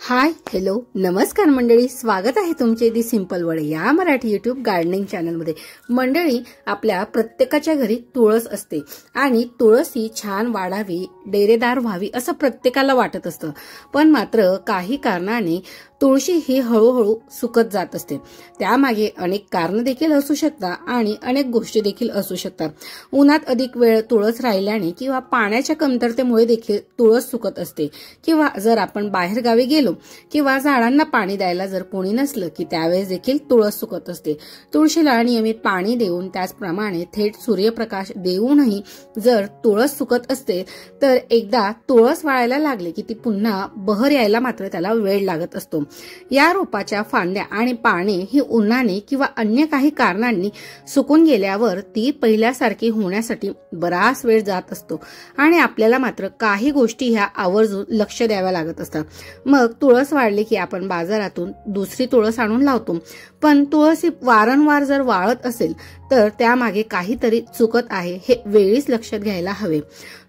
Hi hello नमस्कार मंडळी, स्वागत आहे तुमचे दी सिंपल वर्ड या मराठी यूट्यूब गार्डनिंग चॅनलमध्ये। मंडळी, आपल्या प्रत्येकाच्या घरी तुळस असते आणि तुळस ही छान वाढावी, डेरेदार व्हावी असं प्रत्येकाला वाटत असतं। पण मात्र काही कारणाने तुळशी ही हळूहळू सुकत जात असते। त्यामागे अनेक कारण देखील असू शकतात आणि अनेक गोष्टी देखील असू शकतात। उन्हात अधिक वेळ तुळस राहिल्याने किंवा पाण्याच्या कमतरतेमुळे देखील तुळस सुकत असते, किंवा जर आपण बाहेर गावी गेलो किंवा झाडांना पाणी द्यायला जर कोणी नसलं की त्यावेळेस देखील तुळस सुकत असते। तुळशीला नियमित पाणी देऊन त्याचप्रमाणे थेट सूर्यप्रकाश देऊनही जर तुळस सुकत असते तर एकदा तुळस वाळायला लागली की ती पुन्हा बहर यायला मात्र त्याला वेळ लागत असतो। या रोपाच्या फांद्या आणि पाने ही उन्हाने किंवा अन्य काही कारणांनी सुकून गेल्यावर ती पहिल्यासारखी होण्यासाठी बराच वेळ जात असतो आणि आपल्याला मात्र काही गोष्टी ह्या आवर्जून लक्ष द्याव्या लागत असतात। मग तुळस वाढली की आपण बाजारातून दुसरी तुळस आणून लावतो, पण तुळस ही वारंवार जर वाळत असेल तर त्यामागे काहीतरी चुकत आहे हे वेळीच लक्षात घ्यायला हवे।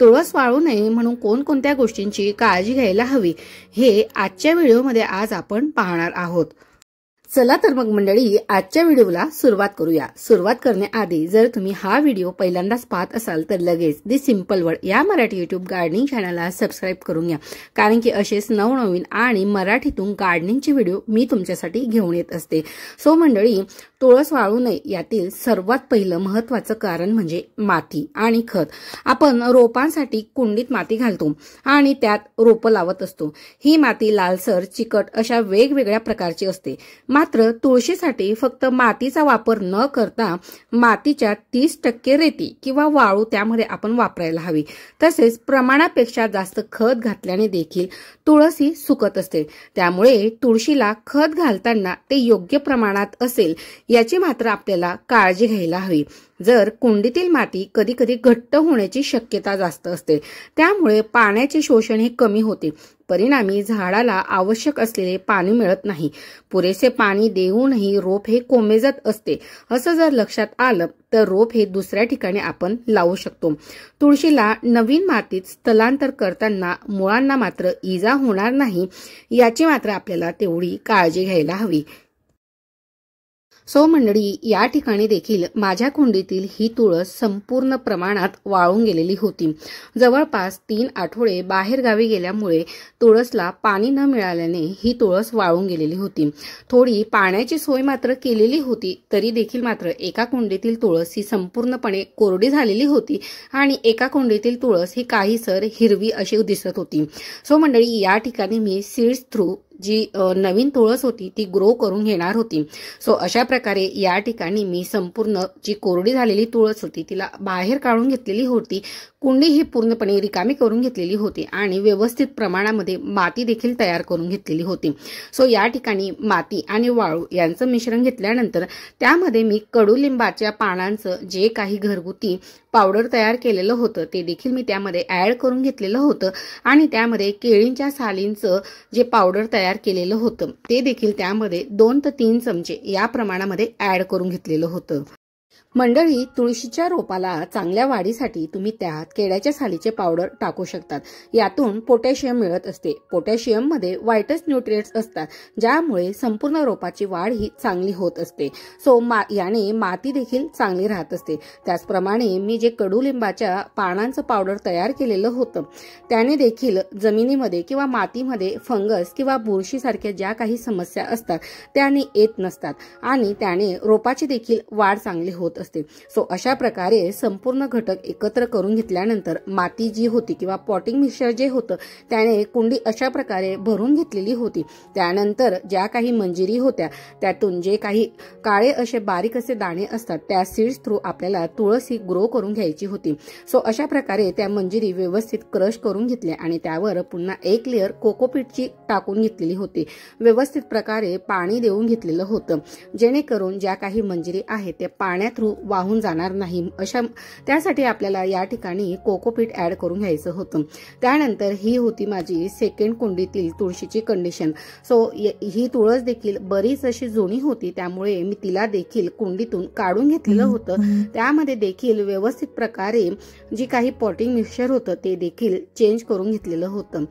तुळस वाळू नये म्हणून कोणकोणत्या गोष्टींची काळजी घ्यायला हवी हे आजच्या व्हिडिओमध्ये आज आपण पाहणार आहोत। चला तर मग मंडळी, आजच्या व्हिडिओला सुरुवात करूया। सुरुवात करण्याआधी जर तुम्ही हा व्हिडिओ पहिल्यांदाच पाहत असाल तर लगेच दी सिंपल वर्ड या मराठी यूट्यूब गार्डनिंग चॅनलला सबस्क्राईब करून घ्या, कारण की असेच नवनवीन आणि मराठीतून गार्डनिंगचे व्हिडिओ मी तुमच्यासाठी घेऊन येत असते। सो मंडळी, तुळस वाळू नये यातील सर्वात पहिलं महत्त्वाचं कारण म्हणजे माती आणि खत। आपण रोपांसाठी कुंडीत माती घालतो आणि त्यात रोपं लावत असतो। ही माती लालसर, चिकट अशा वेगवेगळ्या प्रकारची असते। मात्र तुळशीसाठी फक्त मातीचा वापर न करता मातीच्या 30% रेती किंवा वाळू त्यामध्ये आपण वापरायला हवी। तसेच प्रमाणापेक्षा जास्त खत घातल्याने देखील तुळस ही सुकत असते। त्यामुळे तुळशीला खत घालताना ते योग्य प्रमाणात असेल याची मात्र आपल्याला काळजी घ्यायला हवी। जर कुंडीतील माती कधी कधी घट्ट होण्याची शक्यता जास्त असते, त्यामुळे पाण्याचे शोषण हे कमी होते। परिणामी झाडाला आवश्यक असलेले पाणी मिळत नाही। पुरेसे पाणी देऊनही रोप हे कोमेजत असते। असं जर लक्षात आलं तर रोप हे दुसऱ्या ठिकाणी आपण लावू शकतो। तुळशीला नवीन मातीत स्थलांतर करताना मुळांना मात्र इजा होणार नाही याची मात्र आपल्याला तेवढी काळजी घ्यायला हवी। सो मंडळी, या ठिकाणी देखील माझ्या कुंडीतील ही तुळस संपूर्ण प्रमाणात वाळून गेलेली होती। जवळपास 3 आठवडे बाहेर गावी गेल्यामुळे तुळसला पाणी न मिळाल्याने ही तुळस वाळून गेलेली होती। थोडी पाण्याची सोय मात्र केलेली होती, तरी देखील मात्र एका कुंडीतील तुळस ही संपूर्णपणे कोरडी झालेली होती आणि एका कुंडीतील तुळस ही काहीसर हिरवी अशी दिसत होती। सो मंडळी, या ठिकाणी मी सीड्स थ्रू जी नवीन तुळस होती ती ग्रो करून घेणार होती। सो अशा प्रकारे या ठिकाणी मी संपूर्ण जी कोरडी झालेली तुळस होती तिला बाहेर काढून घेतलेली होती। कुंडी ही पूर्णपणे रिकामी करून घेतलेली होती आणि व्यवस्थित प्रमाणामध्ये माती देखील तयार करून घेतलेली होती। सो या ठिकाणी माती आणि वाळू यांचं मिश्रण घेतल्यानंतर त्यामध्ये मी कडुलिंबाच्या पानांचं जे काही घरगुती पावडर तयार केलेलं होतं ते देखील मी त्यामध्ये ऍड करून घेतलेलं होतं आणि त्यामध्ये केळींच्या सालींचं जे पावडर तयार केलेलं होतं ते देखील त्यामध्ये 2 ते 3 चमचे या प्रमाणामध्ये ऍड करून घेतलेलं होतं। मंडळी, तुळशीच्या रोपाला चांगल्या वाढीसाठी तुम्ही त्यात केळ्याच्या सालीचे पावडर टाकू शकतात। यातून पोटॅशियम मिळत असते। पोटॅशियम मध्ये व्हायटस न्यूट्रिएंट्स असतात, ज्यामुळे संपूर्ण रोपाची वाढ ही चांगली होत असते। सो याने माती देखील चांगली राहत असते। त्याचप्रमाणे मी जे कडुलिंबाच्या पानांचं पावडर तयार केलेलं होतं त्याने देखील जमिनीमध्ये किंवा मातीमध्ये फंगस किंवा बुरशीसारख्या ज्या काही समस्या असतात त्याने येत नसतात आणि त्याने रोपाची देखील वाढ चांगली होत असते। सो अशा प्रकारे संपूर्ण घटक एकत्र करून घेतल्यानंतर माती जी होती किंवा पॉटिंग मिक्सचर जे होतं त्याने कुंडी अशा प्रकारे भरून घेतलेली होती। त्यानंतर ज्या काही मंजिरी होत्या त्यातून जे काही काळे असे बारीक असे दाणे असतात त्या सीड्स थ्रू आपल्याला तुळस ही ग्रो करून घ्यायची होती। सो अशा प्रकारे त्या मंजिरी व्यवस्थित क्रश करून घेतल्या आणि त्यावर पुन्हा एक लेअर कोकोपीटची टाकून घेतलेली होती। व्यवस्थित प्रकारे पाणी देऊन घेतलेलं होतं, जेणेकरून ज्या काही मंजिरी आहेत त्या पाण्यात थ्रू वाहून जाणार नाही। त्यासाठी आपल्याला या ठिकाणी कोकोपीट ऍड करून घ्यायचं होतं। त्यानंतर ही होती माझी सेकंड कुंडीतील तुळशीची कंडिशन। सो ही तुळस देखील बरीच अशी जुनी होती, त्यामुळे मी तिला देखील कुंडीतून काढून घेतलेलं होतं। त्यामध्ये देखील व्यवस्थित प्रकारे जी काही पॉटिंग मिक्सचर होतं ते देखील चेंज करून घेतलेलं होतं।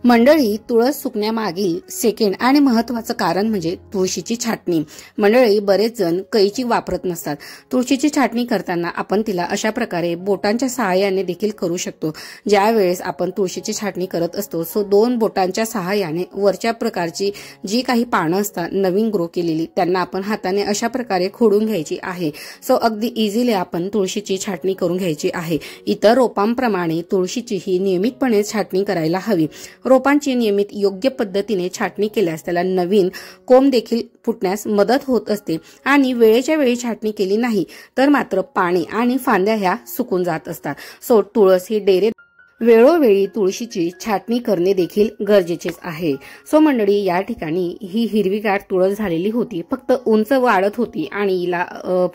मंडळी, तुळस सुकण्यामागील सेकंड आणि महत्त्वाचं कारण म्हणजे तुळशीची छाटणी। मंडळी, बरेच जण कैची वापरत नसतात। तुळशीची छाटणी करताना आपण तिला अशा प्रकारे बोटांच्या सहाय्याने देखील करू शकतो। ज्या वेळेस आपण तुळशीची छाटणी करत असतो सो 2 बोटांच्या सहाय्याने वरच्या प्रकारची जी काही पानं असतात नवीन ग्रो केलेली त्यांना आपण हाताने अशा प्रकारे खोडून घ्यायची आहे। सो अगदी इझिली आपण तुळशीची छाटणी करून घ्यायची आहे। इतर रोपांप्रमाणे तुळशीची ही नियमितपणे छाटणी करायला हवी। रोपांची नियमित योग्य पद्धतीने छाटणी केल्यास त्याला नवीन कोंब देखील फुटण्यास मदत होत असते आणि वेळेच्या वेळी छाटणी केली नाही तर मात्र पाने आणि फांद्या ह्या सुकून जात असतात। सो तुळस ही डेरे वेळोवेळी तुळशीची छाटणी करणे देखील गरजेचेच आहे। सो मंडळी, या ठिकाणी ही हिरवीगार तुळस झालेली होती, फक्त उंच वाढत होती आणि हिला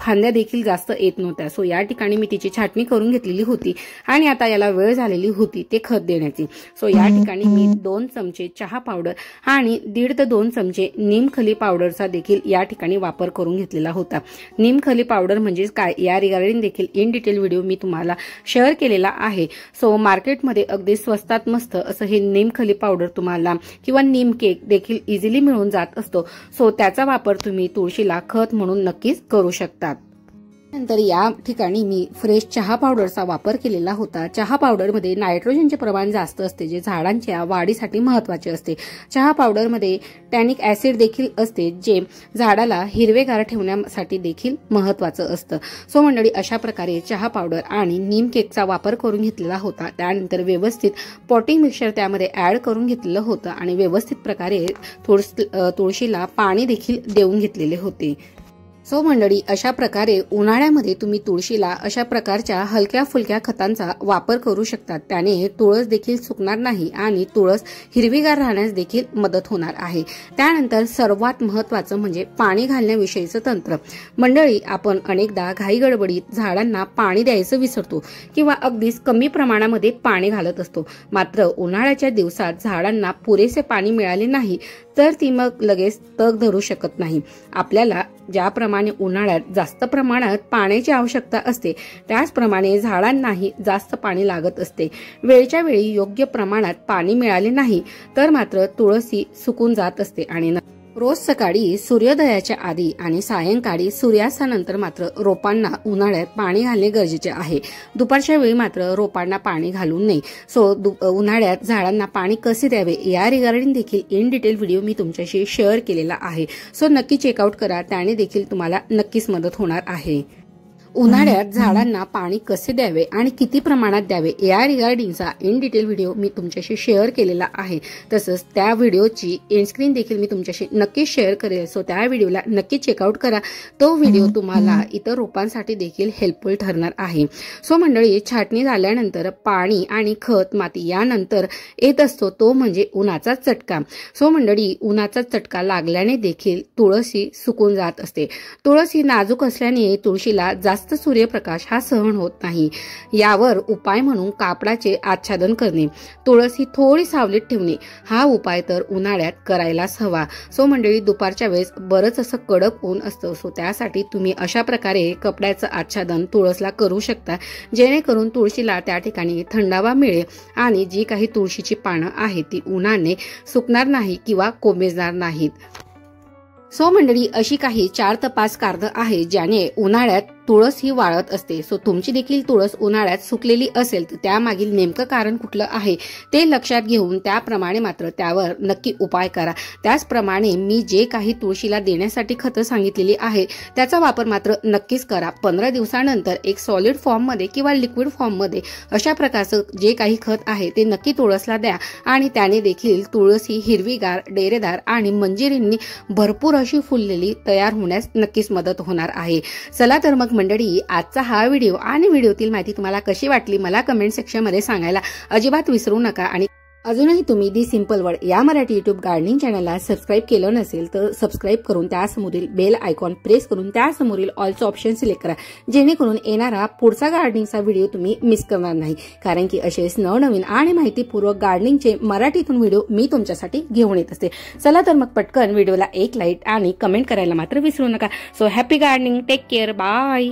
फांद्या देखील जास्त येत नव्हत्या। सो या ठिकाणी मी तिची छाटणी करून घेतलेली होती आणि आता याला वेळ झालेली होती ते खत देण्याची। सो या ठिकाणी मी 2 चमचे चहा पावडर आणि 1.5 ते 2 चमचे नीमखली पावडरचा देखील या ठिकाणी वापर करून घेतलेला होता। नीमखली पावडर म्हणजे काय या रिगार्डिंग देखील इन डिटेल व्हिडिओ मी तुम्हाला शेअर केलेला आहे। सो मध्ये अगदी स्वस्तात मस्त असं हे नीमखली पावडर तुम्हाला किंवा नीम केक देखील इझिली मिळून जात असतो। सो त्याचा वापर तुम्ही तुळशीला खत म्हणून नक्कीच करू शकतात। नंतर या ठिकाणी मी फ्रेश चहा पावडरचा वापर केलेला होता। चहा पावडरमध्ये नायट्रोजनचे प्रमाण जास्त असते जे झाडांच्या वाढीसाठी महत्त्वाचे असते। चहा पावडरमध्ये टॅनिक ऍसिड देखील असते जे झाडाला हिरवेगार ठेवण्यासाठी देखील महत्त्वाचं असतं। सो मंडळी, अशा प्रकारे चहा पावडर आणि नीम केकचा वापर करून घेतलेला होता। त्यानंतर व्यवस्थित पॉटिंग मिक्सचर त्यामध्ये ऍड करून घेतलेलं होतं आणि व्यवस्थित प्रकारे तुळशीला पाणी देखील देऊन घेतलेले होते। सो मंडळी, अशा प्रकारे उन्हाळ्यामध्ये तुम्ही तुळशीला अशा प्रकारच्या हलक्या फुलक्या खतांचा वापर करू शकता। त्याने तुळस देखील सुकणार नाही आणि तुळस हिरवीगार राहण्यास देखील मदत होणार आहे। त्यानंतर सर्वात महत्त्वाचं म्हणजे पाणी घालण्याविषयीचं तंत्र। मंडळी, आपण अनेकदा घाई गडबडीत झाडांना पाणी द्यायचं विसरतो किंवा अगदीच कमी प्रमाणामध्ये पाणी घालत असतो। मात्र उन्हाळ्याच्या दिवसात झाडांना पुरेसे पाणी मिळाले नाही तर ती मग लगेच तग धरू शकत नाही। आपल्याला ज्याप्रमाणे उन्हाळ्यात जास्त प्रमाणात पाण्याची आवश्यकता असते त्याचप्रमाणे झाडांनाही जास्त पाणी लागत असते। वेळच्या वेळी योग्य प्रमाणात पाणी मिळाले नाही तर मात्र तुळसी सुकून जात असते आणि रोज सकाळी सूर्योदयाच्या आधी आणि सायंकाळी सूर्यास्तानंतर मात्र रोपांना उन्हाळ्यात पाणी घालणे गरजेचे आहे। दुपारच्या वेळी मात्र रोपांना पाणी घालू नये। सो उन्हाळ्यात झाडांना पाणी कसे द्यावे या रिगार्डिंग देखील इन डिटेल व्हिडिओ मी तुमच्याशी शेअर केलेला आहे। सो नक्की चेकआउट करा, त्याने देखील तुम्हाला नक्कीच मदत होणार आहे। उन्हाळ्यात झाडांना पाणी कसे द्यावे आणि किती प्रमाणात द्यावे या रिगार्डिंगचा इन डिटेल व्हिडिओ मी तुमच्याशी शेअर केलेला आहे। तसंच त्या व्हिडिओची एंड स्क्रीन देखील मी तुमच्याशी नक्की शेअर करेल। सो त्या व्हिडिओला नक्की चेकआउट करा, तो व्हिडिओ तुम्हाला इतर रोपांसाठी देखील हेल्पफुल ठरणार आहे। सो मंडळी, छाटणी झाल्यानंतर पाणी आणि खत माती यानंतर येत असतो तो म्हणजे उन्हाचा चटका। सो मंडळी, उन्हाचा चटका लागल्याने देखील तुळसी सुकून जात असते। तुळसी नाजूक असल्याने तुळशीला जास्त सूर्यप्रकाश हा सहन होत नाही। यावर उपाय म्हणून कापडाचे आच्छादन करणे, तुळस थोडी सावलीत ठेवणे हा उपाय तर उन्हाळ्यात करायलाच हवा। सो मंडळी, दुपारच्या वेळेस बरंच असं कडक ऊन असतं। सो त्यासाठी तुम्ही अशा प्रकारे कपड्याचं आच्छादन तुळसला करू शकता जेणेकरून तुळशीला त्या ठिकाणी थंडावा मिळेल आणि जी काही तुळशीची पानं आहेत ती उन्हाने सुकणार नाही किंवा कोमेजणार नाहीत। सो मंडळी, अशी काही 4 तपास कारणे आहेत ज्याने उन्हाळ्यात तुळस ही वाळत असते। सो तुमची देखील तुळस उन्हाळ्यात सुकलेली असेल तर त्यामागील नेमकं कारण कुठलं आहे ते लक्षात घेऊन त्याप्रमाणे मात्र त्यावर नक्की उपाय करा। त्याचप्रमाणे मी जे काही तुळशीला देण्यासाठी खतं सांगितलेली आहे त्याचा वापर मात्र नक्कीच करा। 15 दिवसानंतर एक सॉलिड फॉर्म मध्ये किंवा लिक्विड फॉर्म मध्ये अशा प्रकारचं जे काही खत आहे ते नक्की तुळसला द्या आणि त्याने देखील तुळस ही हिरवीगार, डेरेदार आणि मंजिरींनी भरपूर अशी फुललेली तयार होण्यास नक्कीच मदत होणार आहे। चला तर मग मंडळी, आजचा हा व्हिडिओ आणि व्हिडिओतील माहिती तुम्हाला कशी वाटली मला कमेंट सेक्शन मध्ये सांगायला अजिबात विसरू नका आणि अजूनही तुम्ही दी सिंपल वर्ल्ड या मराठी युट्यूब गार्डनिंग चॅनलला सबस्क्राईब केलं नसेल तर सबस्क्राईब करून त्यासमोरील बेल आयकॉन प्रेस करून त्यासमोरील ऑलचं ऑप्शन सिलेक्ट करा जेणेकरून येणारा पुढचा गार्डनिंगचा व्हिडिओ तुम्ही मिस करणार नाही, कारण की असेच नवनवीन आणि माहितीपूर्वक गार्डनिंगचे मराठीतून व्हिडिओ मी तुमच्यासाठी घेऊन येत असते। चला तर मग पटकन व्हिडिओला एक लाईक आणि कमेंट करायला मात्र विसरू नका। So happy gardening, take care, bye.